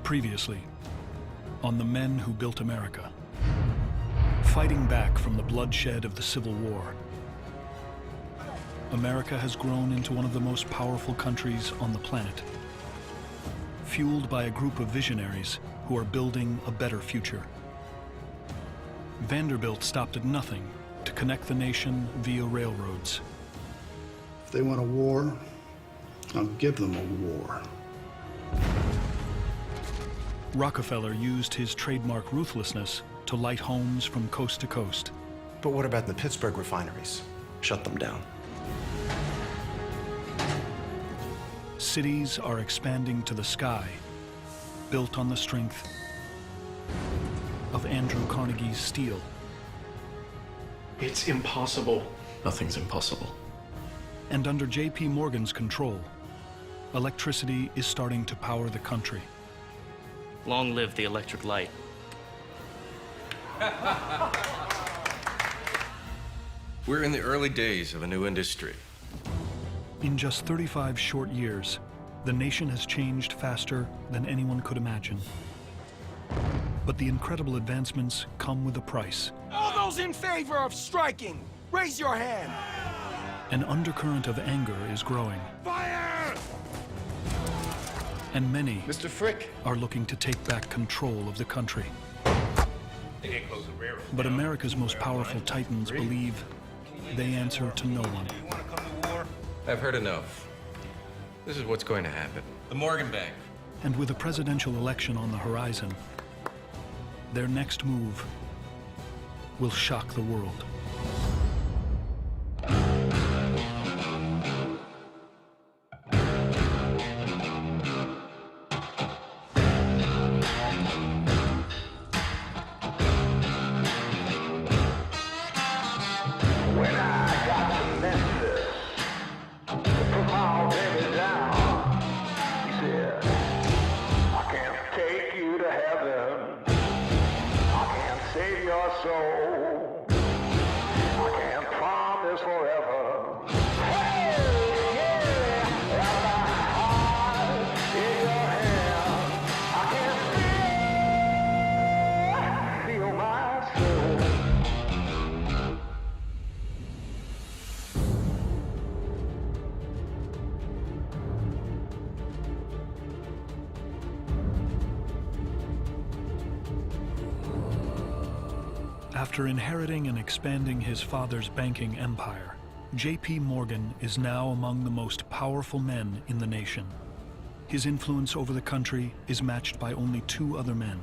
Previously, on the men who built America, fighting back from the bloodshed of the Civil War, America has grown into one of the most powerful countries on the planet, fueled by a group of visionaries who are building a better future. Vanderbilt stopped at nothing to connect the nation via railroads. If they want a war, I'll give them a war. Rockefeller used his trademark ruthlessness to light homes from coast to coast. But what about the Pittsburgh refineries? Shut them down. Cities are expanding to the sky, built on the strength of Andrew Carnegie's steel. It's impossible. Nothing's impossible. And under J.P. Morgan's control, electricity is starting to power the country. Long live the electric light. We're in the early days of a new industry. In just 35 short years, the nation has changed faster than anyone could imagine. But the incredible advancements come with a price. All those in favor of striking, raise your hand. An undercurrent of anger is growing. Fire! And many Mr. Frick. are looking to take back control of the country. But America's most powerful titans believe they answer to no one. I've heard enough. This is what's going to happen. The Morgan Bank. And with a presidential election on the horizon, their next move will shock the world. After inheriting and expanding his father's banking empire, J.P. Morgan is now among the most powerful men in the nation. His influence over the country is matched by only two other men.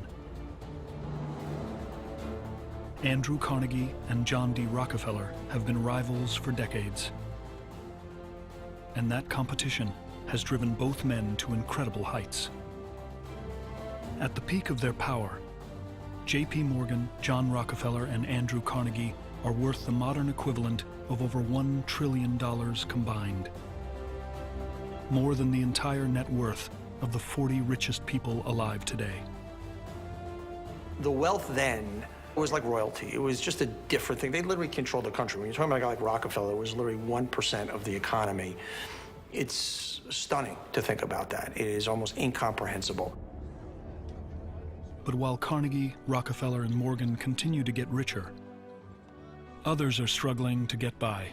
Andrew Carnegie and John D. Rockefeller have been rivals for decades. And that competition has driven both men to incredible heights. At the peak of their power, J.P. Morgan, John Rockefeller, and Andrew Carnegie are worth the modern equivalent of over $1 trillion combined. More than the entire net worth of the 40 richest people alive today. The wealth then was like royalty. It was just a different thing. They literally controlled the country. When you're talking about a guy like Rockefeller, it was literally 1% of the economy. It's stunning to think about that. It is almost incomprehensible. But while Carnegie, Rockefeller, and Morgan continue to get richer, others are struggling to get by.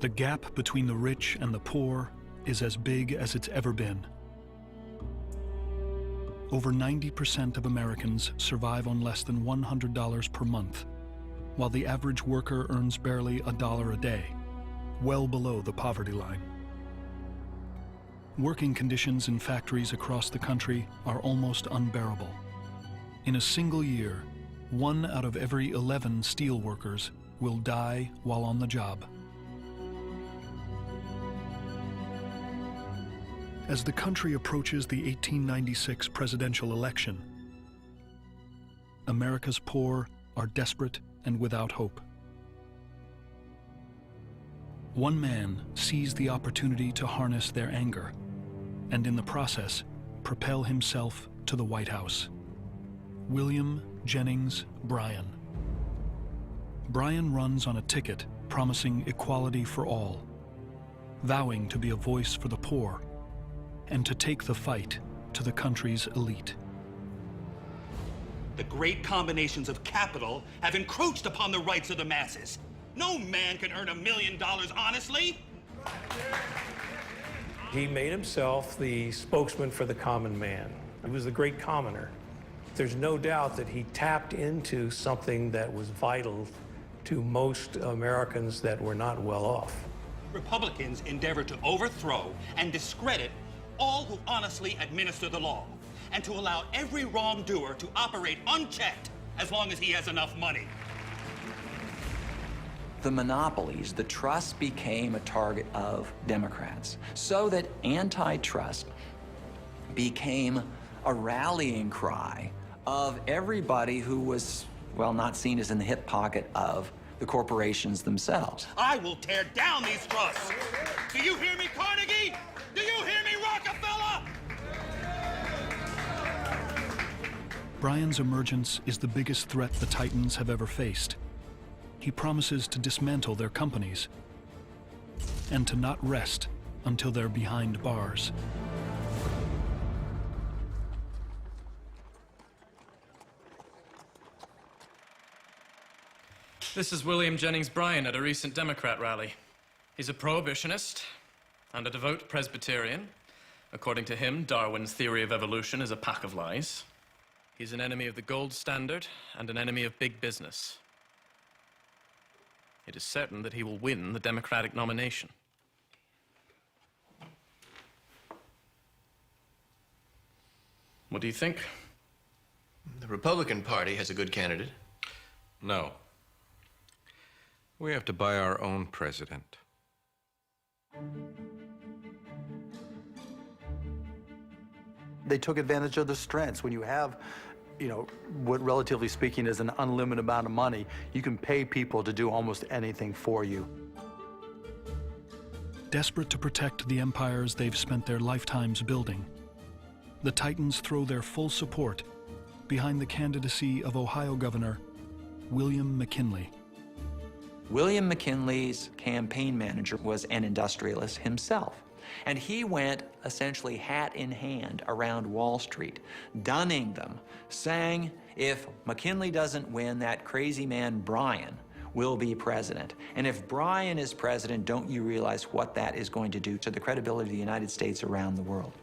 The gap between the rich and the poor is as big as it's ever been. Over 90% of Americans survive on less than $100 per month, while the average worker earns barely $1 a day, well below the poverty line. Working conditions in factories across the country are almost unbearable. In a single year, 1 out of every 11 steel workers will die while on the job. As the country approaches the 1896 presidential election, America's poor are desperate and without hope. One man seized the opportunity to harness their anger, and in the process, propel himself to the White House. William Jennings Bryan. Bryan runs on a ticket promising equality for all, vowing to be a voice for the poor, and to take the fight to the country's elite. The great combinations of capital have encroached upon the rights of the masses. No man can earn $1 million honestly. He made himself the spokesman for the common man. He was the great commoner. There's no doubt that he tapped into something that was vital to most Americans that were not well off. Republicans endeavor to overthrow and discredit all who honestly administer the law, and to allow every wrongdoer to operate unchecked as long as he has enough money. The monopolies, the trust became a target of Democrats, so that antitrust became a rallying cry of everybody who was, well, not seen as in the hip pocket of the corporations themselves. I will tear down these trusts. Do you hear me, Carnegie? Do you hear me, Rockefeller? Bryan's emergence is the biggest threat the Titans have ever faced. He promises to dismantle their companies and to not rest until they're behind bars. This is William Jennings Bryan at a recent Democrat rally. He's a prohibitionist and a devout Presbyterian. According to him, Darwin's theory of evolution is a pack of lies. He's an enemy of the gold standard and an enemy of big business. It is certain that he will win the Democratic nomination. What do you think? The Republican Party has a good candidate. No. We have to buy our own president. They took advantage of the strengths. When you have, what relatively speaking is an unlimited amount of money, you can pay people to do almost anything for you. Desperate to protect the empires they've spent their lifetimes building, the Titans throw their full support behind the candidacy of Ohio Governor William McKinley. William McKinley's campaign manager was an industrialist himself, and he went essentially hat in hand around Wall Street, dunning them, saying, if McKinley doesn't win, that crazy man Bryan will be president. And if Bryan is president, don't you realize what that is going to do to the credibility of the United States around the world?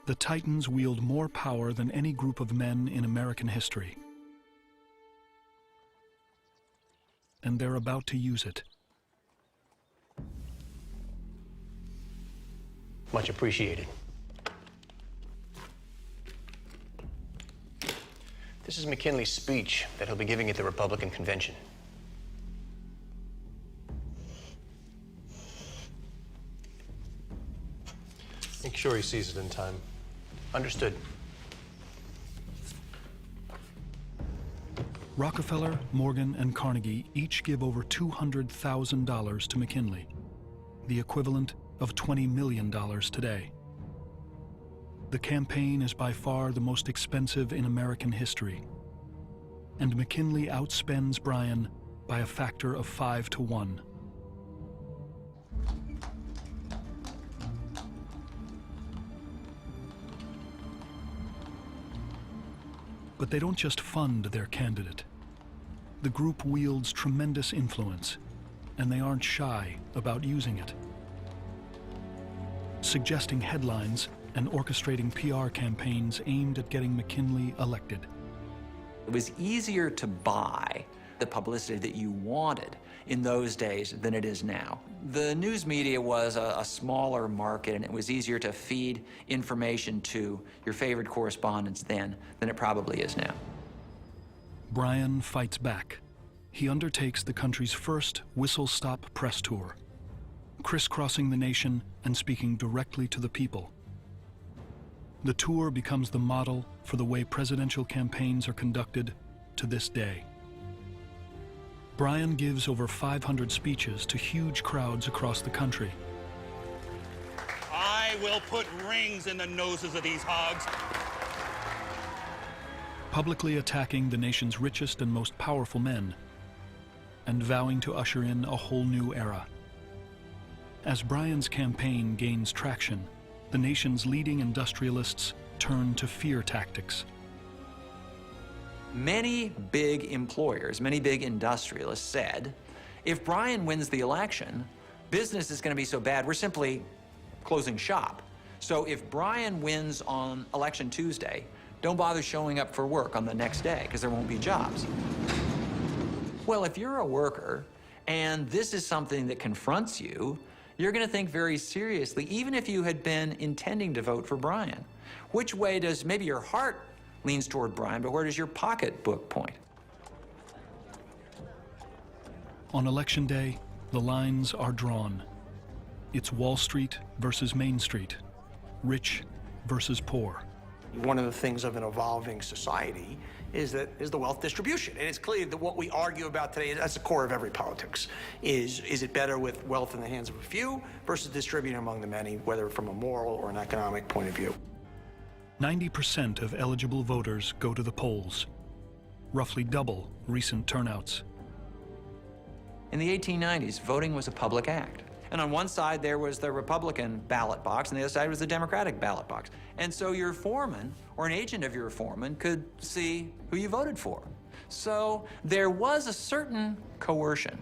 The Titans wield more power than any group of men in American history. And they're about to use it. Much appreciated. This is McKinley's speech that he'll be giving at the Republican convention. Make sure he sees it in time. Understood. Rockefeller, Morgan, and Carnegie each give over $200,000 to McKinley, the equivalent of $20 million today. The campaign is by far the most expensive in American history, and McKinley outspends Bryan by a factor of 5 to 1. But they don't just fund their candidate. The group wields tremendous influence, and they aren't shy about using it. Suggesting headlines and orchestrating PR campaigns aimed at getting McKinley elected. It was easier to buy the publicity that you wanted in those days than it is now. The news media was a smaller market, and it was easier to feed information to your favorite correspondents then than it probably is now. Bryan fights back. He undertakes the country's first whistle-stop press tour, crisscrossing the nation and speaking directly to the people. The tour becomes the model for the way presidential campaigns are conducted to this day. Bryan gives over 500 speeches to huge crowds across the country. I will put rings in the noses of these hogs. Publicly attacking the nation's richest and most powerful men, and vowing to usher in a whole new era. As Bryan's campaign gains traction, the nation's leading industrialists turn to fear tactics. Many big employers, many big industrialists said, if Bryan wins the election, business is going to be so bad, we're simply closing shop. So if Bryan wins on Election Tuesday, don't bother showing up for work on the next day because there won't be jobs. Well, if you're a worker and this is something that confronts you, you're going to think very seriously, even if you had been intending to vote for Bryan. Which way does, maybe your heart leans toward Bryan, but where does your pocketbook point? On Election Day, the lines are drawn. It's Wall Street versus Main Street, rich versus poor. One of the things of an evolving society is the wealth distribution. And it's clear that what we argue about today, that's the core of every politics, is it better with wealth in the hands of a few versus distributing among the many, whether from a moral or an economic point of view. 90% of eligible voters go to the polls, roughly double recent turnouts. In the 1890s, voting was a public act. And on one side, there was the Republican ballot box, and the other side was the Democratic ballot box. And so your foreman, or an agent of your foreman, could see who you voted for. So there was a certain coercion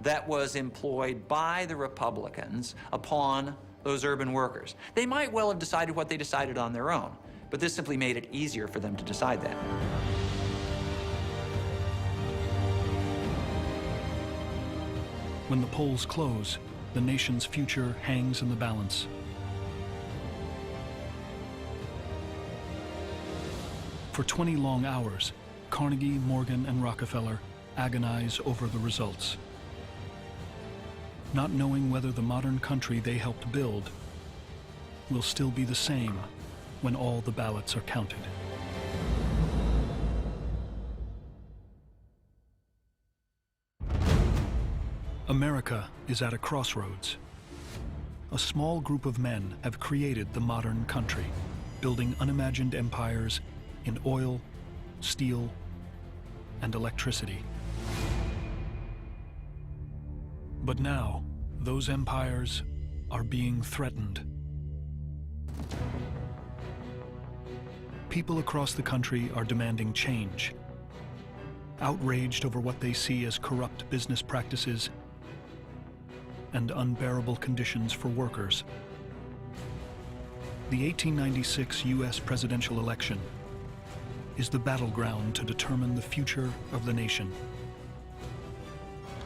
that was employed by the Republicans upon those urban workers. They might well have decided what they decided on their own, but this simply made it easier for them to decide that. When the polls close, the nation's future hangs in the balance. For 20 long hours, Carnegie, Morgan, and Rockefeller agonize over the results, not knowing whether the modern country they helped build will still be the same when all the ballots are counted. America is at a crossroads. A small group of men have created the modern country, building unimagined empires in oil, steel, and electricity. But now, those empires are being threatened. People across the country are demanding change, outraged over what they see as corrupt business practices and unbearable conditions for workers. The 1896 U.S. presidential election is the battleground to determine the future of the nation.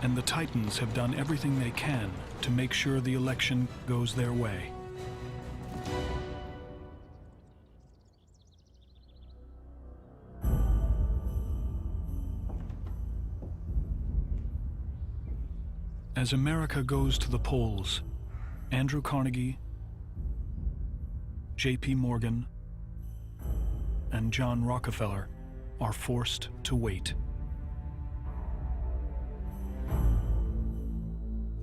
And the Titans have done everything they can to make sure the election goes their way. As America goes to the polls, Andrew Carnegie, J.P. Morgan, and John Rockefeller are forced to wait.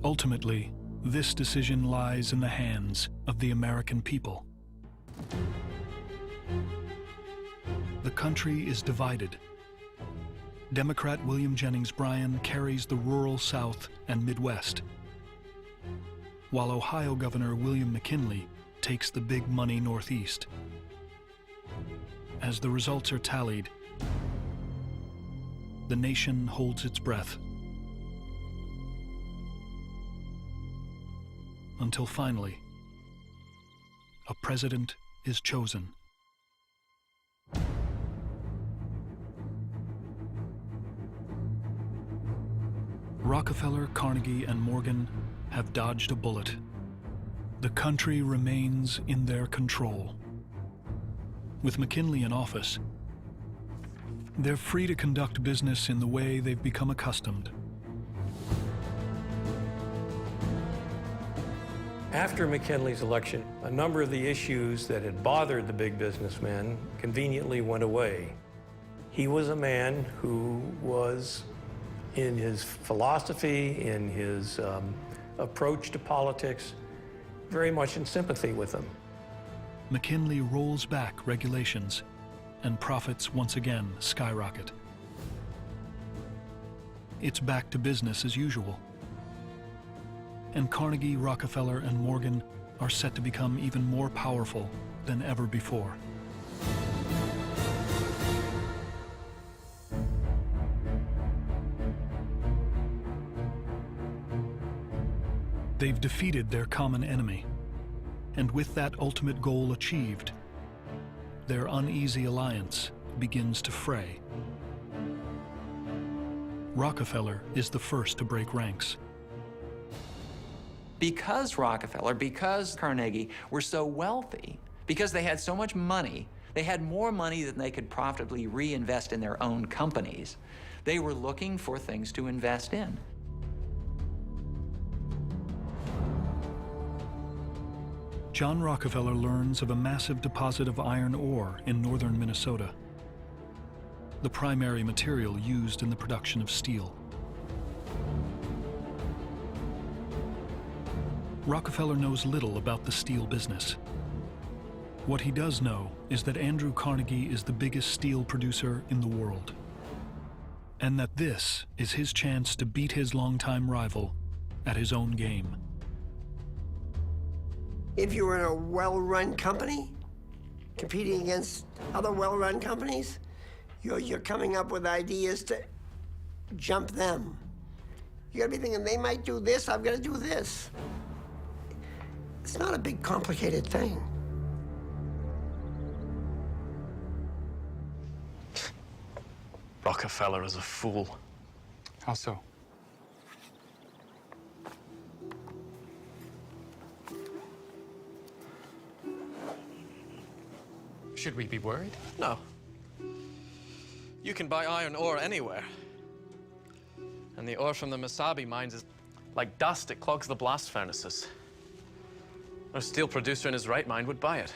Ultimately, this decision lies in the hands of the American people. The country is divided. Democrat William Jennings Bryan carries the rural South and Midwest, while Ohio Governor William McKinley takes the big money Northeast. As the results are tallied, the nation holds its breath, until finally, a president is chosen. Rockefeller, Carnegie, and Morgan have dodged a bullet. The country remains in their control. With McKinley in office, they're free to conduct business in the way they've become accustomed. After McKinley's election, a number of the issues that had bothered the big businessmen conveniently went away. He was a man who was, in his philosophy, in his approach to politics, very much in sympathy with them. McKinley rolls back regulations, and profits once again skyrocket. It's back to business as usual. And Carnegie, Rockefeller, and Morgan are set to become even more powerful than ever before. They've defeated their common enemy, and with that ultimate goal achieved, their uneasy alliance begins to fray. Rockefeller is the first to break ranks. Because Rockefeller, because Carnegie were so wealthy, because they had so much money, they had more money than they could profitably reinvest in their own companies, they were looking for things to invest in. John Rockefeller learns of a massive deposit of iron ore in northern Minnesota, the primary material used in the production of steel. Rockefeller knows little about the steel business. What he does know is that Andrew Carnegie is the biggest steel producer in the world, and that this is his chance to beat his longtime rival at his own game. If you were in a well-run company, competing against other well-run companies, you're coming up with ideas to jump them. You gotta be thinking, they might do this, I've gotta do this. It's not a big, complicated thing. Rockefeller is a fool. How so? Should we be worried? No. You can buy iron ore anywhere. And the ore from the Mesabi mines is like dust. It clogs the blast furnaces. A steel producer in his right mind would buy it.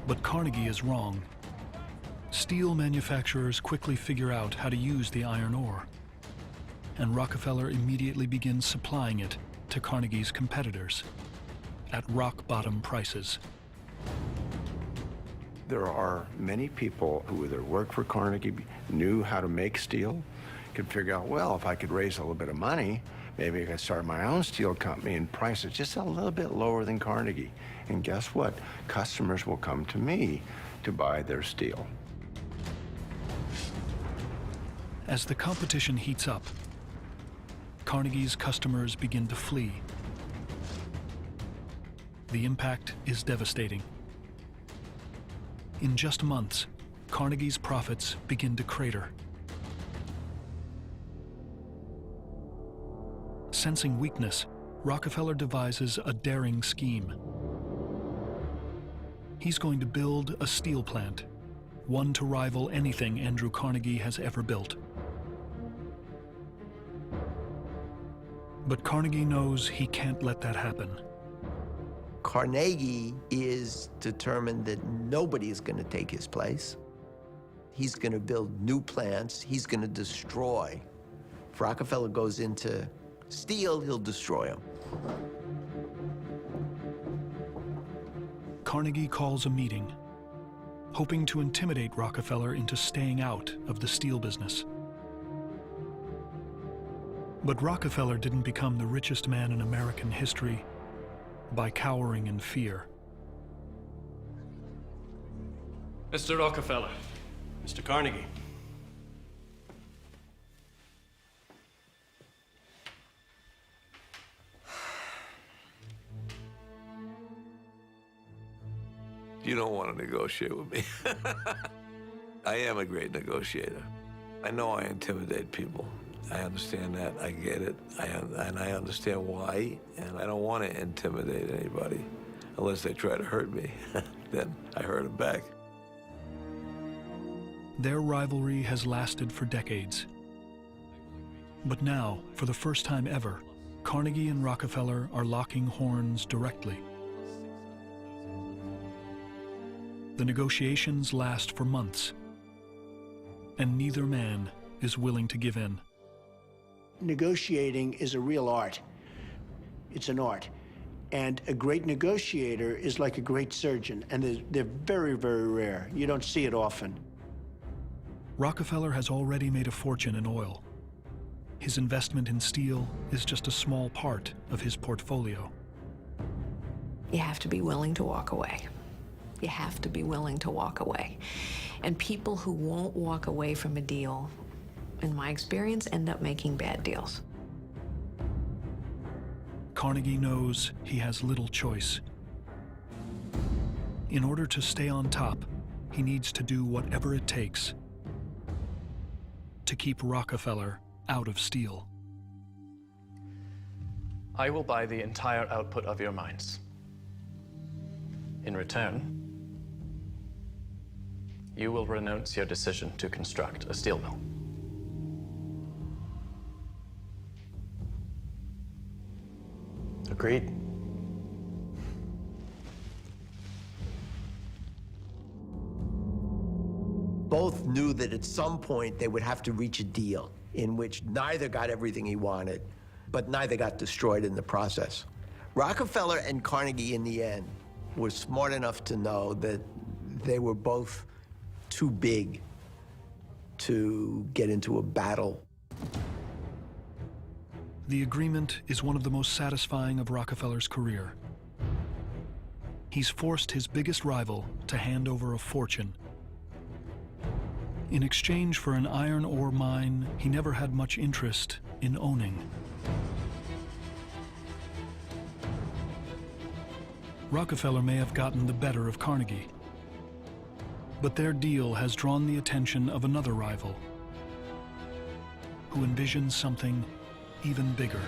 But Carnegie is wrong. Steel manufacturers quickly figure out how to use the iron ore, and Rockefeller immediately begins supplying it to Carnegie's competitors at rock-bottom prices. There are many people who either worked for Carnegie, knew how to make steel, could figure out, well, if I could raise a little bit of money, maybe I could start my own steel company and price it just a little bit lower than Carnegie. And guess what? Customers will come to me to buy their steel. As the competition heats up, Carnegie's customers begin to flee. The impact is devastating. In just months, Carnegie's profits begin to crater. Sensing weakness, Rockefeller devises a daring scheme. He's going to build a steel plant, one to rival anything Andrew Carnegie has ever built. But Carnegie knows he can't let that happen. Carnegie is determined that nobody is going to take his place. He's going to build new plants. He's going to destroy. If Rockefeller goes into steel, he'll destroy him. Carnegie calls a meeting, hoping to intimidate Rockefeller into staying out of the steel business. But Rockefeller didn't become the richest man in American history by cowering in fear. Mr. Rockefeller. Mr. Carnegie. You don't want to negotiate with me. I am a great negotiator. I know I intimidate people. I understand that. I get it. And I understand why. And I don't want to intimidate anybody unless they try to hurt me. Then I hurt them back. Their rivalry has lasted for decades. But now, for the first time ever, Carnegie and Rockefeller are locking horns directly. The negotiations last for months, and neither man is willing to give in. Negotiating is a real art. It's an art. And a great negotiator is like a great surgeon, and they're very, very rare. You don't see it often. Rockefeller has already made a fortune in oil. His investment in steel is just a small part of his portfolio. You have to be willing to walk away. You have to be willing to walk away. And people who won't walk away from a deal, in my experience, end up making bad deals. Carnegie knows he has little choice. In order to stay on top, he needs to do whatever it takes to keep Rockefeller out of steel. I will buy the entire output of your mines. In return, you will renounce your decision to construct a steel mill. Agreed. Both knew that at some point they would have to reach a deal in which neither got everything he wanted, but neither got destroyed in the process. Rockefeller and Carnegie, in the end, were smart enough to know that they were both too big to get into a battle. The agreement is one of the most satisfying of Rockefeller's career. He's forced his biggest rival to hand over a fortune. In exchange for an iron ore mine he never had much interest in owning. Rockefeller may have gotten the better of Carnegie, but their deal has drawn the attention of another rival who envisions something even bigger.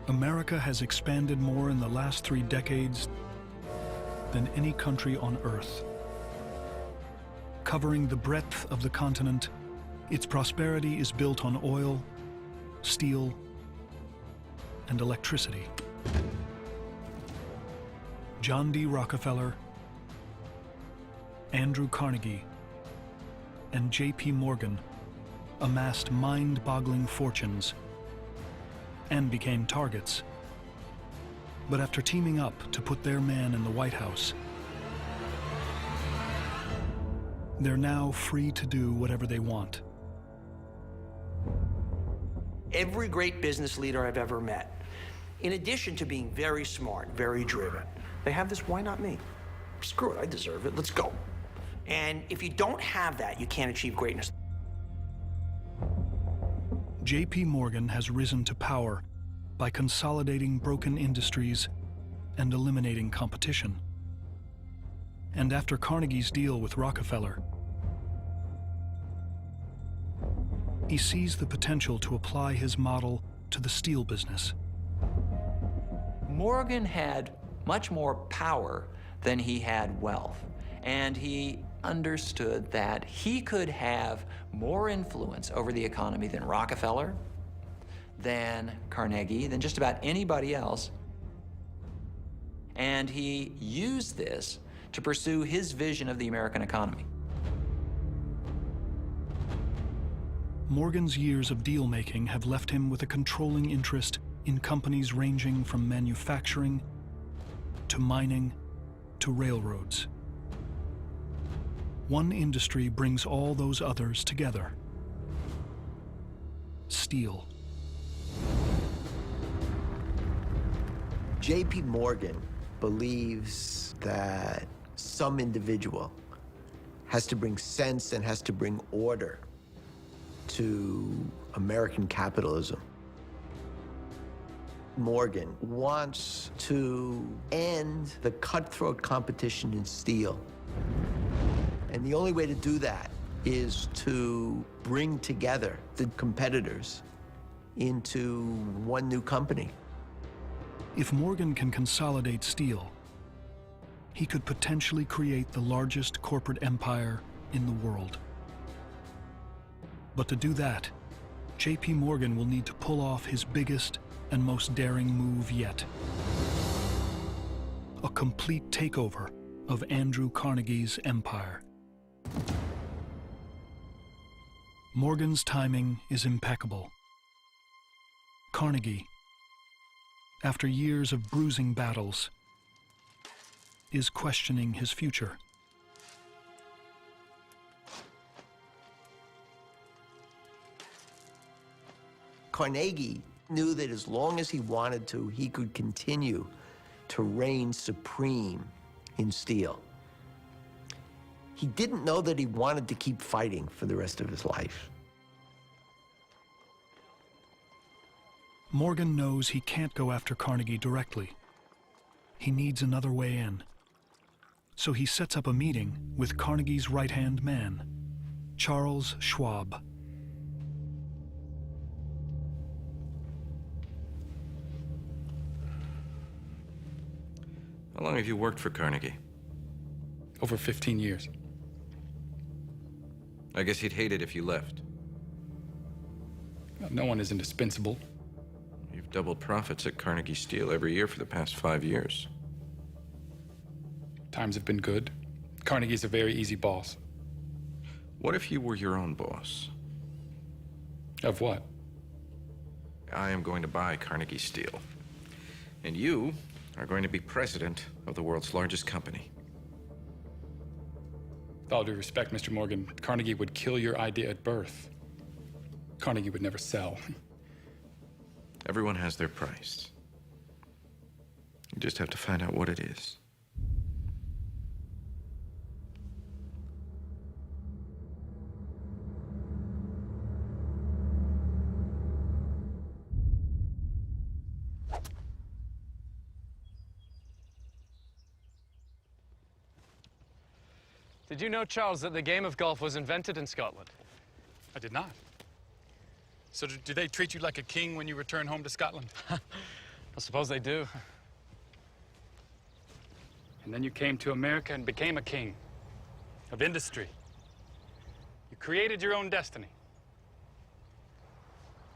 America has expanded more in the last 3 decades than any country on Earth. Covering the breadth of the continent, its prosperity is built on oil, steel, and electricity. John D. Rockefeller, Andrew Carnegie, and J.P. Morgan amassed mind-boggling fortunes and became targets. But after teaming up to put their man in the White House, they're now free to do whatever they want. Every great business leader I've ever met, in addition to being very smart, very driven, they have this, why not me? Screw it, I deserve it, let's go. And if you don't have that, you can't achieve greatness. J.P. Morgan has risen to power by consolidating broken industries and eliminating competition. And after Carnegie's deal with Rockefeller, he sees the potential to apply his model to the steel business. Morgan had much more power than he had wealth, and he understood that he could have more influence over the economy than Rockefeller, than Carnegie, than just about anybody else. And he used this to pursue his vision of the American economy. Morgan's years of deal-making have left him with a controlling interest in companies ranging from manufacturing to mining to railroads. One industry brings all those others together: steel. J.P. Morgan believes that some individual has to bring sense and has to bring order to American capitalism. Morgan wants to end the cutthroat competition in steel. And the only way to do that is to bring together the competitors into one new company. If Morgan can consolidate steel, he could potentially create the largest corporate empire in the world. But to do that, J.P. Morgan will need to pull off his biggest and most daring move yet: a complete takeover of Andrew Carnegie's empire. Morgan's timing is impeccable. Carnegie, after years of bruising battles, is questioning his future. Carnegie knew that as long as he wanted to, he could continue to reign supreme in steel. He didn't know that he wanted to keep fighting for the rest of his life. Morgan knows he can't go after Carnegie directly. He needs another way in. So he sets up a meeting with Carnegie's right-hand man, Charles Schwab. How long have you worked for Carnegie? Over 15 years. I guess he'd hate it if you left. No one is indispensable. You've doubled profits at Carnegie Steel every year for the past 5 years. Times have been good. Carnegie's a very easy boss. What if you were your own boss? Of what? I am going to buy Carnegie Steel. And you are going to be president of the world's largest company. With all due respect, Mr. Morgan, Carnegie would kill your idea at birth. Carnegie would never sell. Everyone has their price. You just have to find out what it is. Did you know, Charles, that the game of golf was invented in Scotland? I did not. So do they treat you like a king when you return home to Scotland? I suppose they do. And then you came to America and became a king of industry. You created your own destiny.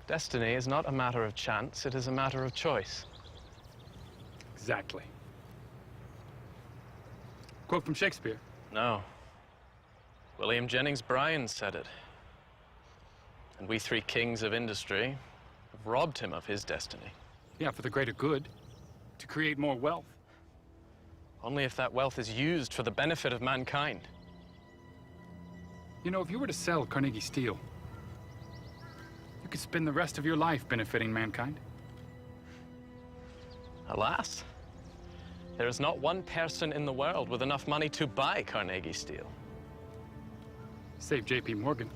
Destiny is not a matter of chance, it is a matter of choice. Exactly. Quote from Shakespeare. No. William Jennings Bryan said it. And we three kings of industry have robbed him of his destiny. Yeah, for the greater good, to create more wealth. Only if that wealth is used for the benefit of mankind. You know, if you were to sell Carnegie Steel, you could spend the rest of your life benefiting mankind. Alas, there is not one person in the world with enough money to buy Carnegie Steel. Save J.P. Morgan.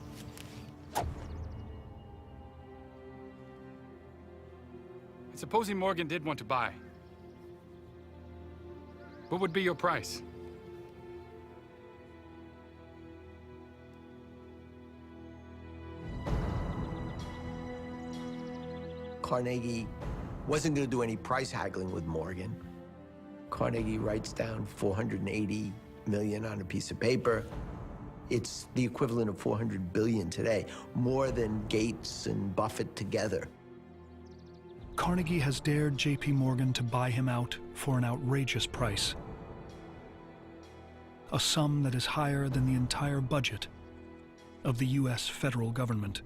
Supposing Morgan did want to buy, what would be your price? Carnegie wasn't going to do any price haggling with Morgan. Carnegie writes down $480 million on a piece of paper. It's the equivalent of $400 billion today, more than Gates and Buffett together. Carnegie has dared J.P. Morgan to buy him out for an outrageous price. A sum that is higher than the entire budget of the U.S. federal government.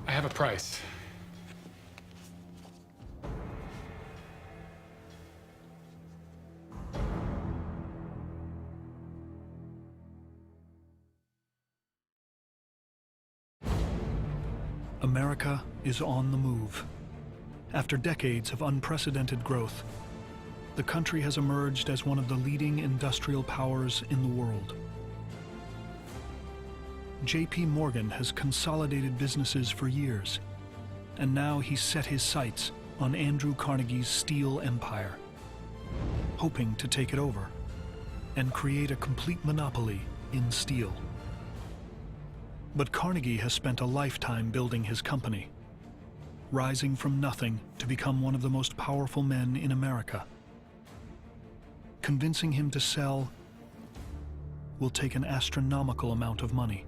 I have a price. America is on the move. After decades of unprecedented growth, the country has emerged as one of the leading industrial powers in the world. J.P. Morgan has consolidated businesses for years, and now he's set his sights on Andrew Carnegie's steel empire, hoping to take it over and create a complete monopoly in steel. But Carnegie has spent a lifetime building his company, rising from nothing to become one of the most powerful men in America. Convincing him to sell will take an astronomical amount of money.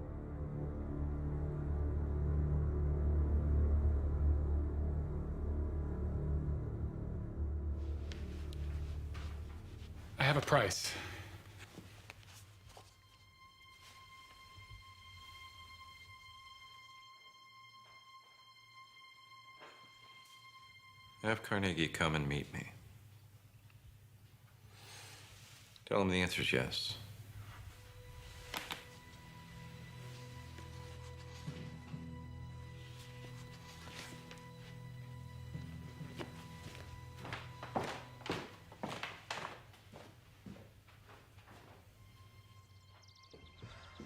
have a price. Have Carnegie come and meet me. Tell him the answer is yes.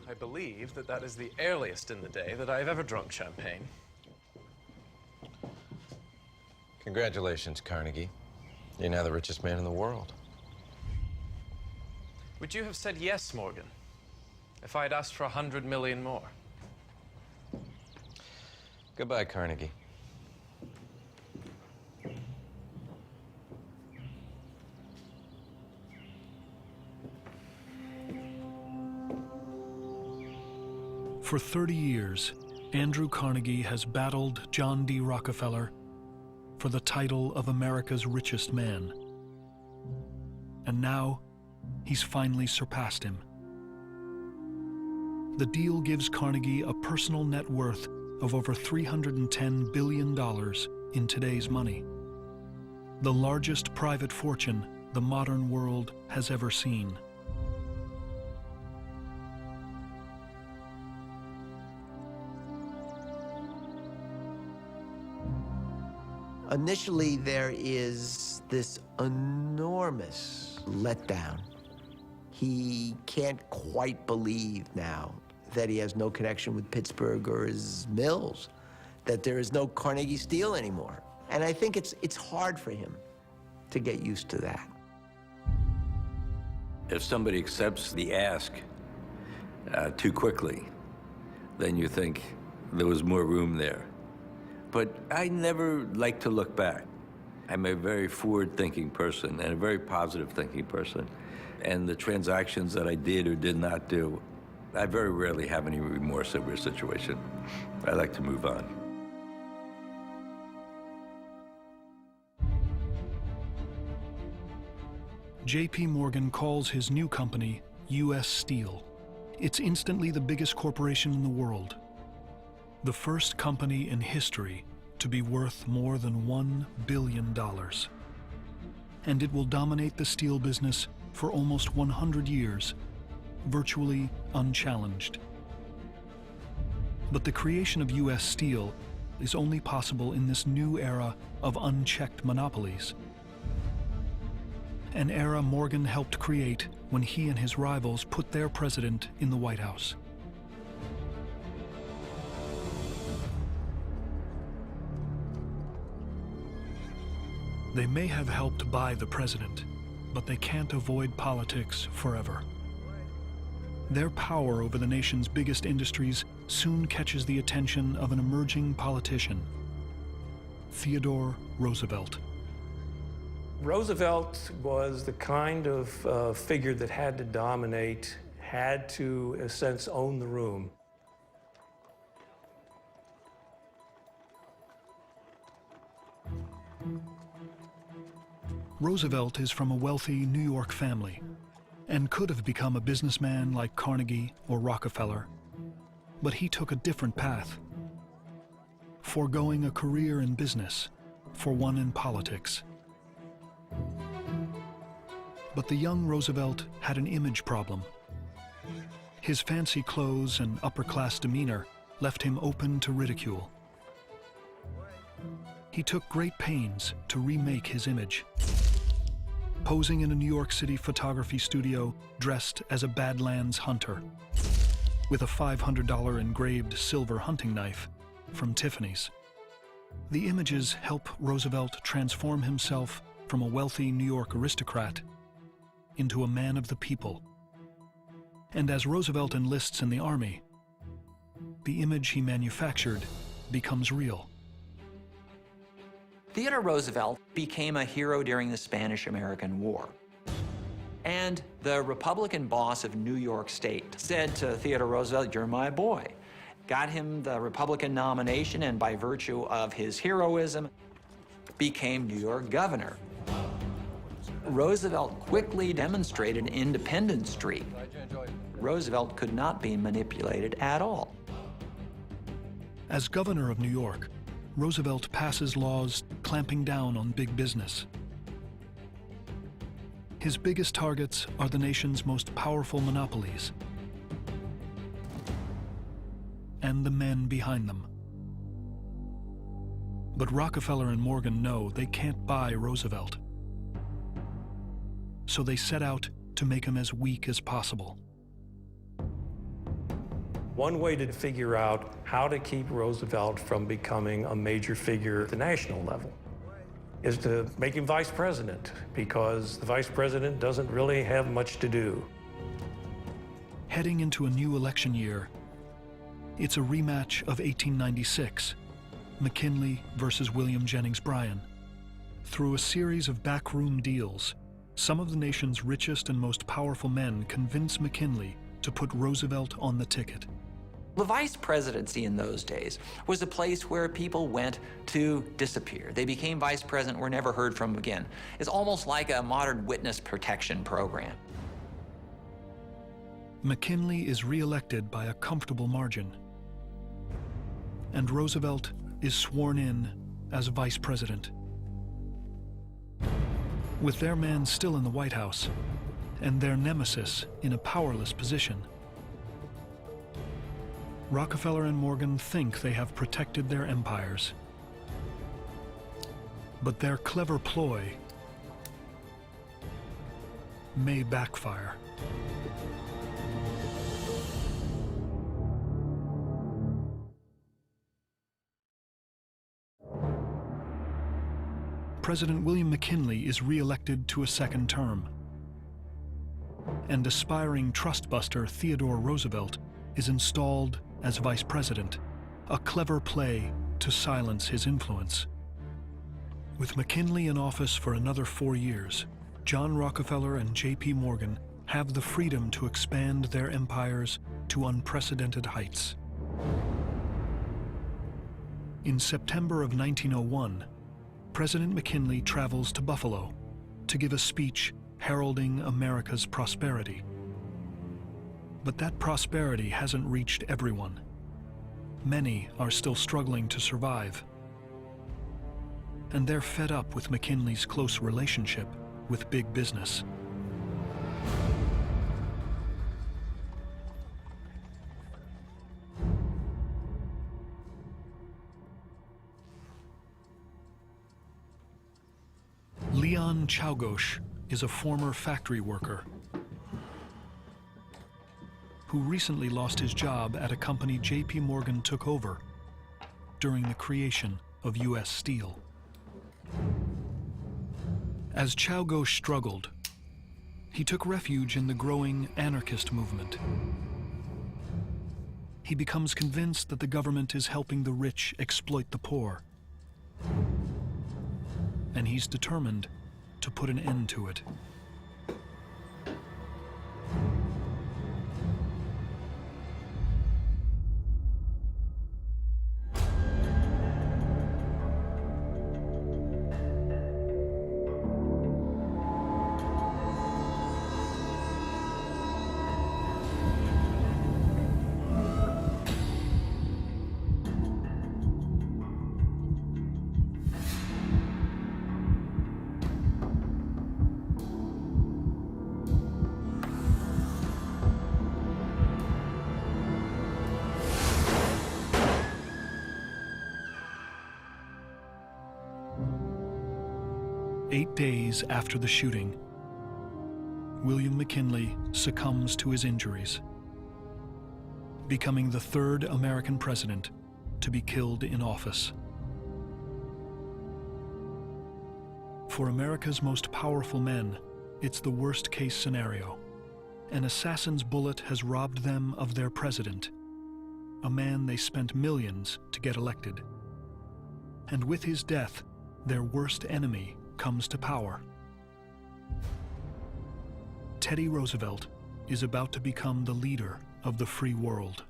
I believe that that is the earliest in the day that I've ever drunk champagne. Congratulations, Carnegie. You're now the richest man in the world. Would you have said yes, Morgan, if I had asked for 100 million more? Goodbye, Carnegie. For 30 years, Andrew Carnegie has battled John D. Rockefeller for the title of America's richest man. And now, he's finally surpassed him. The deal gives Carnegie a personal net worth of over $310 billion in today's money, the largest private fortune the modern world has ever seen. Initially, there is this enormous letdown. He can't quite believe now that he has no connection with Pittsburgh or his mills, that there is no Carnegie Steel anymore. And I think it's hard for him to get used to that. If somebody accepts the ask too quickly, then you think there was more room there. But I never like to look back. I'm a very forward-thinking person and a very positive-thinking person. And the transactions that I did or did not do, I very rarely have any remorse over a situation. I like to move on. J.P. Morgan calls his new company U.S. Steel. It's instantly the biggest corporation in the world. The first company in history to be worth more than $1 billion. And it will dominate the steel business for almost 100 years, virtually unchallenged. But the creation of U.S. Steel is only possible in this new era of unchecked monopolies. An era Morgan helped create when he and his rivals put their president in the White House. They may have helped buy the president, but they can't avoid politics forever. Their power over the nation's biggest industries soon catches the attention of an emerging politician, Theodore Roosevelt. Roosevelt was the kind of figure that had to dominate, had to, in a sense, own the room. Roosevelt is from a wealthy New York family and could have become a businessman like Carnegie or Rockefeller, but he took a different path, foregoing a career in business for one in politics. But the young Roosevelt had an image problem. His fancy clothes and upper-class demeanor left him open to ridicule. He took great pains to remake his image, posing in a New York City photography studio dressed as a Badlands hunter, with a $500 engraved silver hunting knife from Tiffany's. The images help Roosevelt transform himself from a wealthy New York aristocrat into a man of the people. And as Roosevelt enlists in the army, the image he manufactured becomes real. Theodore Roosevelt became a hero during the Spanish-American War. And the Republican boss of New York State said to Theodore Roosevelt, "You're my boy." Got him the Republican nomination, and by virtue of his heroism, became New York governor. Roosevelt quickly demonstrated an independent streak. Roosevelt could not be manipulated at all. As governor of New York, Roosevelt passes laws clamping down on big business. His biggest targets are the nation's most powerful monopolies and the men behind them. But Rockefeller and Morgan know they can't buy Roosevelt. So they set out to make him as weak as possible. One way to figure out how to keep Roosevelt from becoming a major figure at the national level is to make him vice president, because the vice president doesn't really have much to do. Heading into a new election year, it's a rematch of 1896, McKinley versus William Jennings Bryan. Through a series of backroom deals, some of the nation's richest and most powerful men convince McKinley to put Roosevelt on the ticket. The vice presidency in those days was a place where people went to disappear. They became vice president, were never heard from again. It's almost like a modern witness protection program. McKinley is re-elected by a comfortable margin, and Roosevelt is sworn in as vice president. With their man still in the White House and their nemesis in a powerless position, Rockefeller and Morgan think they have protected their empires. But their clever ploy may backfire. President William McKinley is re-elected to a second term, and aspiring trustbuster Theodore Roosevelt is installed as vice president, a clever play to silence his influence. With McKinley in office for another 4 years, John Rockefeller and J.P. Morgan have the freedom to expand their empires to unprecedented heights. In September of 1901, President McKinley travels to Buffalo to give a speech heralding America's prosperity. But that prosperity hasn't reached everyone. Many are still struggling to survive. And they're fed up with McKinley's close relationship with big business. Leon Czałgosz is a former factory worker who recently lost his job at a company J.P. Morgan took over during the creation of U.S. Steel. As Czałgosz struggled, he took refuge in the growing anarchist movement. He becomes convinced that the government is helping the rich exploit the poor, and he's determined to put an end to it. Eight days after the shooting, William McKinley succumbs to his injuries, becoming the third American president to be killed in office. For America's most powerful men, it's the worst-case scenario. An assassin's bullet has robbed them of their president, a man they spent millions to get elected. And with his death, their worst enemy comes to power. Teddy Roosevelt is about to become the leader of the free world.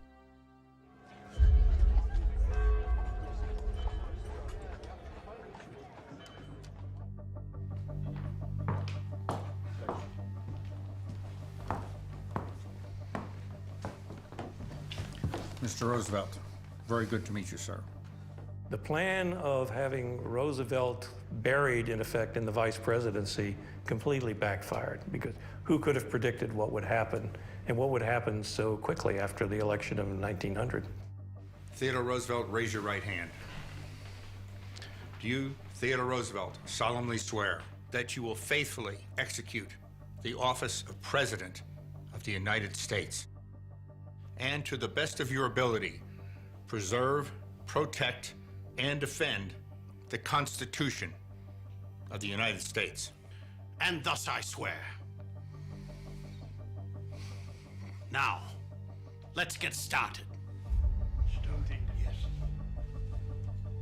Mr. Roosevelt, very good to meet you, sir. The plan of having Roosevelt buried, in effect, in the vice presidency completely backfired, because who could have predicted what would happen, and what would happen so quickly after the election of 1900? Theodore Roosevelt, raise your right hand. Do you, Theodore Roosevelt, solemnly swear that you will faithfully execute the office of President of the United States, and to the best of your ability, preserve, protect, and defend the Constitution of the United States? And thus I swear. Now, let's get started.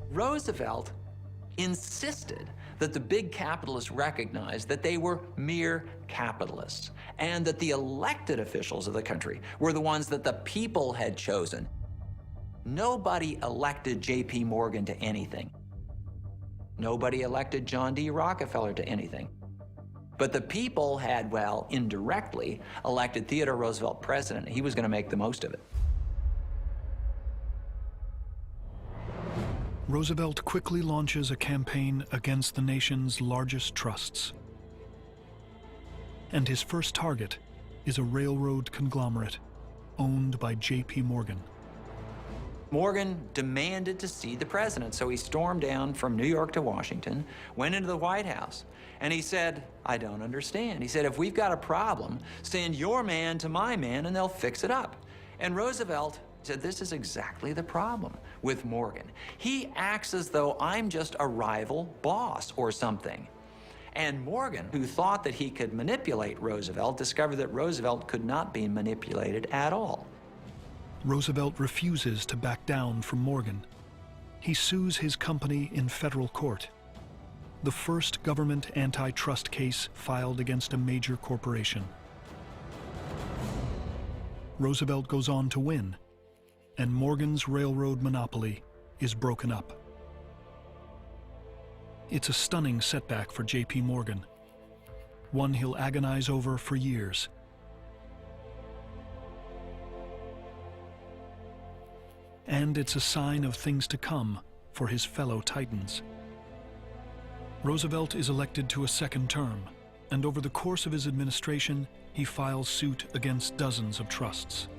Roosevelt insisted that the big capitalists recognize that they were mere capitalists, and that the elected officials of the country were the ones that the people had chosen. Nobody elected J.P. Morgan to anything. Nobody elected John D. Rockefeller to anything. But the people had, well, indirectly, elected Theodore Roosevelt president. He was going to make the most of it. Roosevelt quickly launches a campaign against the nation's largest trusts. And his first target is a railroad conglomerate owned by J.P. Morgan. Morgan demanded to see the president, so he stormed down from New York to Washington, went into the White House, and he said, I don't understand. He said, if we've got a problem, send your man to my man and they'll fix it up. And Roosevelt said, this is exactly the problem with Morgan. He acts as though I'm just a rival boss or something. And Morgan, who thought that he could manipulate Roosevelt, discovered that Roosevelt could not be manipulated at all. Roosevelt refuses to back down from Morgan. He sues his company in federal court, the first government antitrust case filed against a major corporation. Roosevelt goes on to win, and Morgan's railroad monopoly is broken up. It's a stunning setback for J.P. Morgan, one he'll agonize over for years. And it's a sign of things to come for his fellow Titans. Roosevelt is elected to a second term, and over the course of his administration, he files suit against dozens of trusts.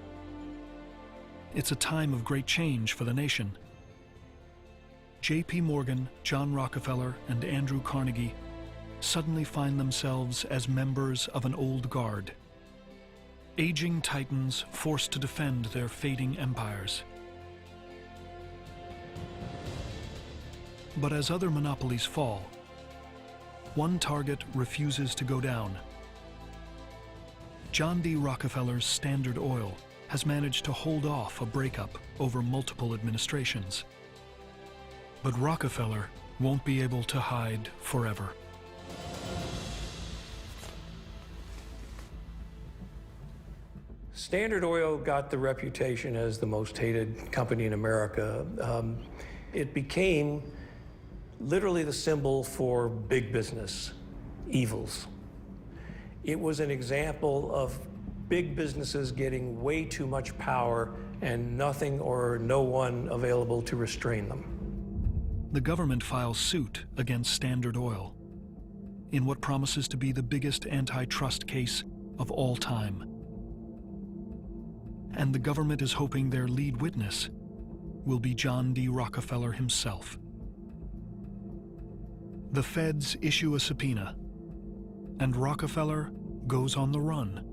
It's a time of great change for the nation. J.P. Morgan, John Rockefeller, and Andrew Carnegie suddenly find themselves as members of an old guard. Aging titans forced to defend their fading empires. But as other monopolies fall, one target refuses to go down. John D. Rockefeller's Standard Oil has managed to hold off a breakup over multiple administrations. But Rockefeller won't be able to hide forever. Standard Oil got the reputation as the most hated company in America. It became literally the symbol for big business evils. It was an example of big businesses getting way too much power and nothing or no one available to restrain them. The government files suit against Standard Oil in what promises to be the biggest antitrust case of all time. And the government is hoping their lead witness will be John D. Rockefeller himself. The feds issue a subpoena, and Rockefeller goes on the run.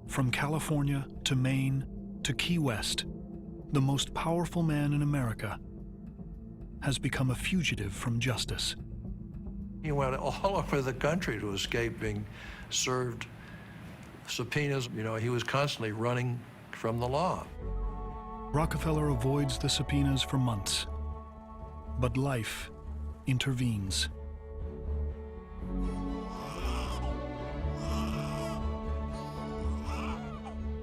From California to Maine to Key West, the most powerful man in America has become a fugitive from justice. He went all over the country to escape being served subpoenas. You know, he was constantly running from the law. Rockefeller avoids the subpoenas for months, but life intervenes.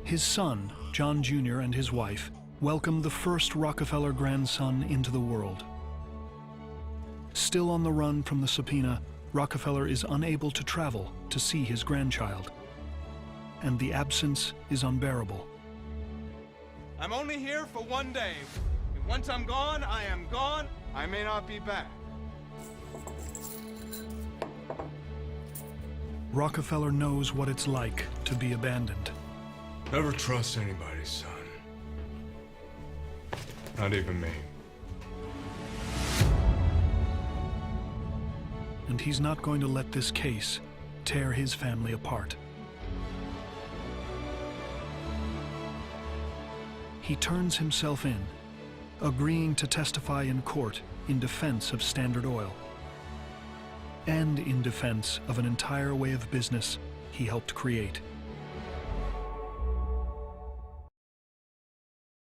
His son, John Jr., and his wife welcomed the first Rockefeller grandson into the world. Still on the run from the subpoena, Rockefeller is unable to travel to see his grandchild, and the absence is unbearable. I'm only here for one day. And once I'm gone, I am gone. I may not be back. Rockefeller knows what it's like to be abandoned. Never trust anybody, son. Not even me. And he's not going to let this case tear his family apart. He turns himself in, agreeing to testify in court in defense of Standard Oil and in defense of an entire way of business he helped create.